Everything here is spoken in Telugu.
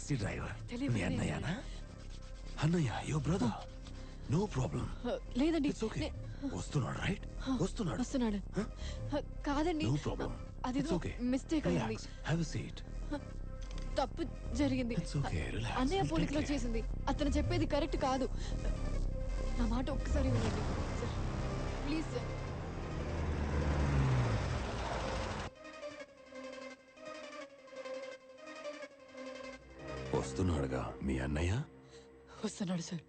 టాక్సీ డ్రైవర్ మీ తెలియదు. అన్నయ్యనా? అన్నయ్య యువర్ బ్రదర్. No problem. లేదండి. It's okay. వస్తున్నాడు రైట్? వస్తున్నాడు. కాదండి, నో ప్రాబ్లం. అదేదో ఇట్స్ ఓకే. మిస్టేక్ అయింది. రిలాక్స్. Have a seat. తప్పు జరిగింది. It's okay. రిలాక్స్. అన్నయ్య పోలికలో చేసింది. అతను చెప్పేది కరెక్ట్ కాదు. నా మాట ఒక్కసారి వినండి సార్, ప్లీజ్ సార్. వస్తున్నాడుగా మీ అన్నయ్య. వస్తున్నాడు సార్.